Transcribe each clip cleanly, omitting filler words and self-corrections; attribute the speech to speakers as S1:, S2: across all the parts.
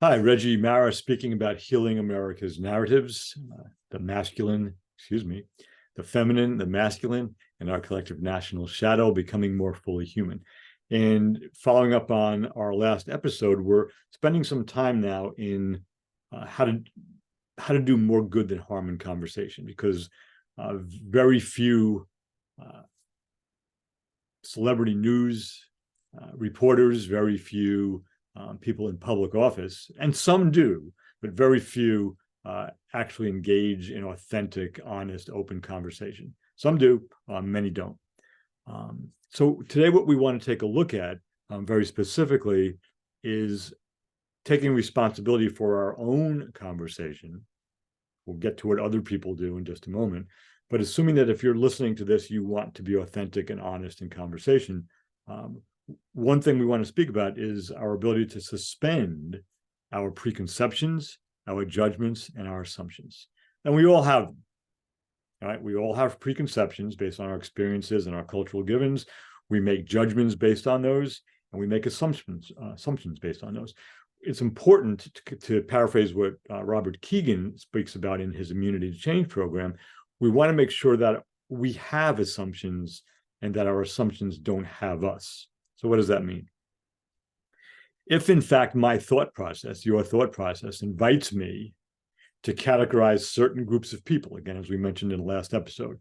S1: Hi, Reggie Mara speaking about healing America's narratives, the masculine, the feminine, the masculine, and our collective national shadow becoming more fully human. And following up on our last episode, we're spending some time now in how to do more good than harm in conversation, because very few celebrity news reporters, very few people in public office, and some do, but very few actually engage in authentic, honest, open conversation. Some do, many don't. So today what we want to take a look at very specifically is taking responsibility for our own conversation. We'll get to what other people do in just a moment. But assuming that if you're listening to this, you want to be authentic and honest in conversation, one thing we want to speak about is our ability to suspend our preconceptions, our judgments, and our assumptions. And we all have them, right? We all have preconceptions based on our experiences and our cultural givens. We make judgments based on those, and we make assumptions based on those. It's important to paraphrase what Robert Keegan speaks about in his Immunity to Change program. We want to make sure that we have assumptions and that our assumptions don't have us. So what does that mean? If, in fact, my thought process, your thought process, invites me to categorize certain groups of people, again, as we mentioned in the last episode,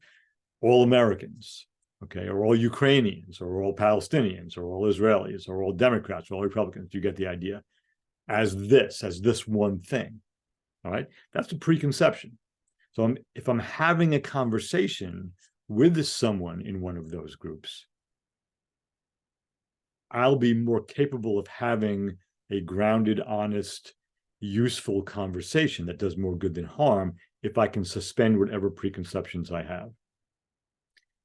S1: all Americans, okay, or all Ukrainians, or all Palestinians, or all Israelis, or all Democrats, or all Republicans, you get the idea, as this one thing, all right? That's a preconception. So if I'm having a conversation with someone in one of those groups, I'll be more capable of having a grounded, honest, useful conversation that does more good than harm if I can suspend whatever preconceptions I have.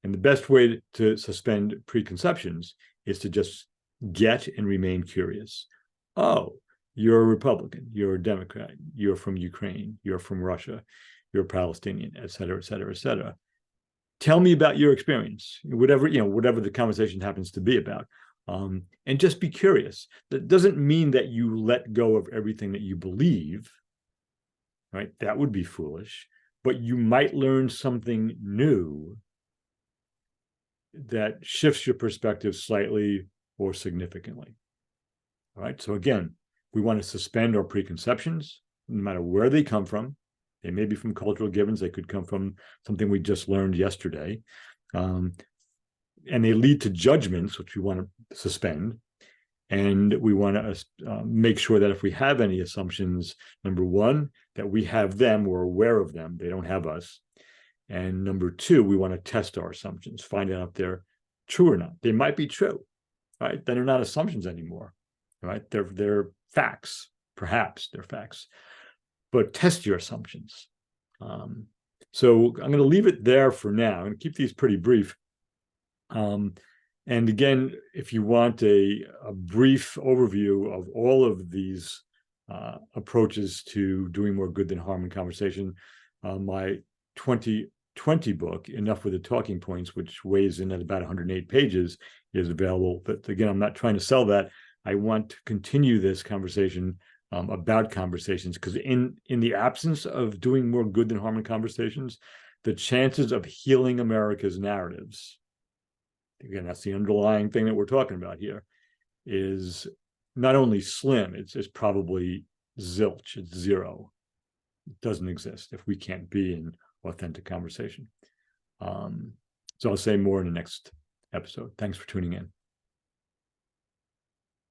S1: And the best way to suspend preconceptions is to just get and remain curious. Oh, you're a Republican, you're a Democrat, you're from Ukraine, you're from Russia, you're a Palestinian, et cetera, et cetera, et cetera. Tell me about your experience, whatever the conversation happens to be about. And just be curious. That doesn't mean that you let go of everything that you believe, right? That would be foolish, but you might learn something new that shifts your perspective slightly or significantly. All right. So again, we want to suspend our preconceptions, no matter where they come from. They may be from cultural givens. They could come from something we just learned yesterday. And they lead to judgments, which we want to suspend. And we want to make sure that if we have any assumptions, number one, that we have them, we're aware of them, they don't have us. And number two, we want to test our assumptions, find out if they're true or not. They might be true, right? Then they're not assumptions anymore, right? They're facts, perhaps they're facts. But test your assumptions. So I'm going to leave it there for now and keep these pretty brief. And again, if you want a brief overview of all of these approaches to doing more good than harm in conversation, my 2020 book, Enough with the Talking Points, which weighs in at about 108 pages, is available. But again, I'm not trying to sell that. I want to continue this conversation about conversations, because in the absence of doing more good than harm in conversations, the chances of healing America's narratives, again, that's the underlying thing that we're talking about here, is not only slim, it's probably zilch, it's zero. It doesn't exist if we can't be in authentic conversation. So I'll say more in the next episode. Thanks for tuning in.